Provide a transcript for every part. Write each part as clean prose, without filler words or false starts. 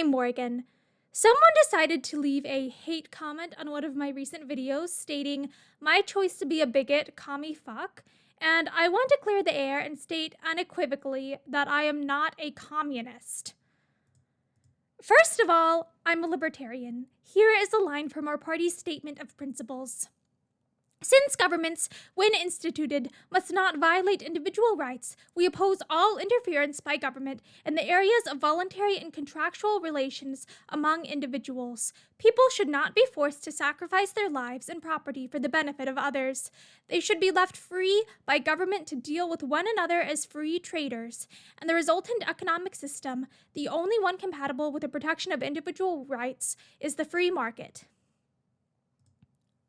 I'm Morgan. Someone decided to leave a hate comment on one of my recent videos stating, "My choice to be a bigot, commie fuck," and I want to clear the air and state unequivocally that I am not a communist. First of all, I'm a libertarian. Here is a line from our party's statement of principles. Since governments, when instituted, must not violate individual rights, we oppose all interference by government in the areas of voluntary and contractual relations among individuals. People should not be forced to sacrifice their lives and property for the benefit of others. They should be left free by government to deal with one another as free traders, and the resultant economic system, the only one compatible with the protection of individual rights, is the free market.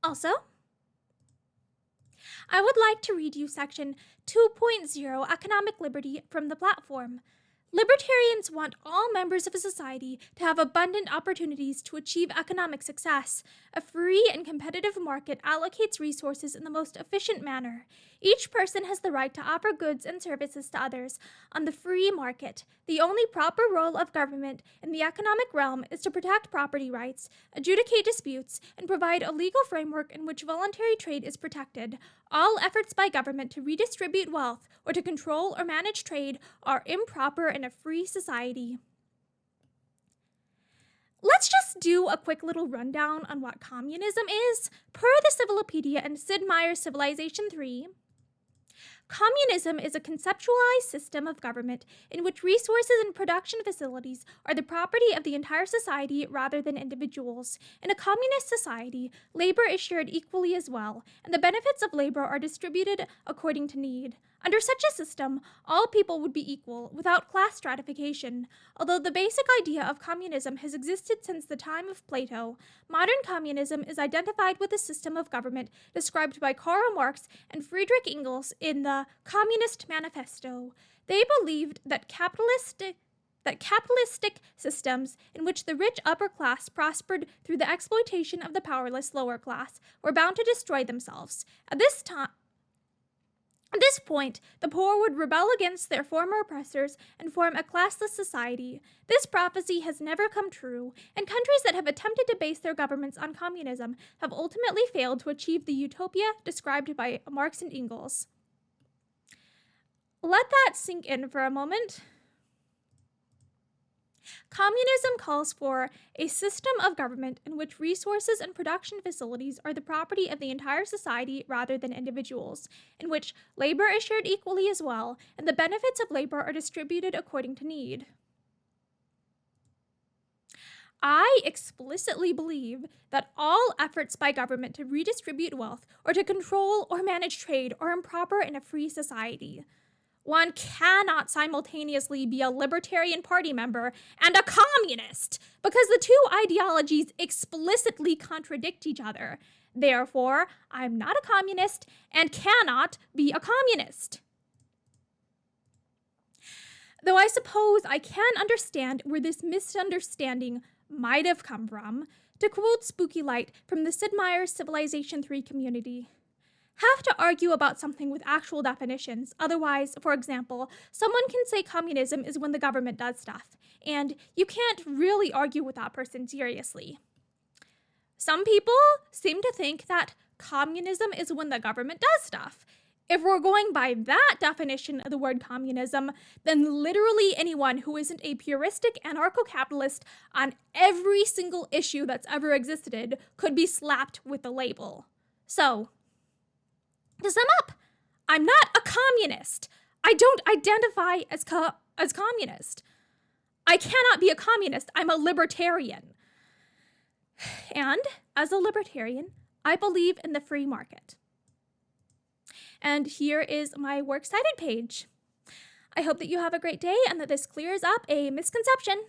Also, I would like to read you section 2.0 Economic Liberty from the platform. Libertarians want all members of a society to have abundant opportunities to achieve economic success. A free and competitive market allocates resources in the most efficient manner. Each person has the right to offer goods and services to others on the free market. The only proper role of government in the economic realm is to protect property rights, adjudicate disputes, and provide a legal framework in which voluntary trade is protected. All efforts by government to redistribute wealth or to control or manage trade are improper in a free society. Let's just do a quick little rundown on what communism is. Per the Civilopedia and Sid Meier's Civilization 3, communism is a conceptualized system of government in which resources and production facilities are the property of the entire society rather than individuals. In a communist society, labor is shared equally as well, and the benefits of labor are distributed according to need. Under such a system, all people would be equal, without class stratification. Although the basic idea of communism has existed since the time of Plato, modern communism is identified with a system of government described by Karl Marx and Friedrich Engels in the Communist Manifesto. They believed that capitalistic systems in which the rich upper class prospered through the exploitation of the powerless lower class were bound to destroy themselves. At this point, the poor would rebel against their former oppressors and form a classless society. This prophecy has never come true, and countries that have attempted to base their governments on communism have ultimately failed to achieve the utopia described by Marx and Engels. Let that sink in for a moment. Communism calls for a system of government in which resources and production facilities are the property of the entire society rather than individuals, in which labor is shared equally as well, and the benefits of labor are distributed according to need. I explicitly believe that all efforts by government to redistribute wealth or to control or manage trade are improper in a free society. One cannot simultaneously be a Libertarian Party member and a communist because the two ideologies explicitly contradict each other. Therefore, I'm not a communist and cannot be a communist. Though I suppose I can understand where this misunderstanding might have come from, to quote Spooky Light from the Sid Meier's Civilization 3 community. Have to argue about something with actual definitions. Otherwise, for example, someone can say communism is when the government does stuff, and you can't really argue with that person seriously. Some people seem to think that communism is when the government does stuff. If we're going by that definition of the word communism, then literally anyone who isn't a puristic anarcho-capitalist on every single issue that's ever existed could be slapped with the label. So, to sum up, I'm not a communist. I don't identify as communist. I cannot be a communist. I'm a libertarian. And as a libertarian, I believe in the free market. And here is my Works Cited page. I hope that you have a great day and that this clears up a misconception.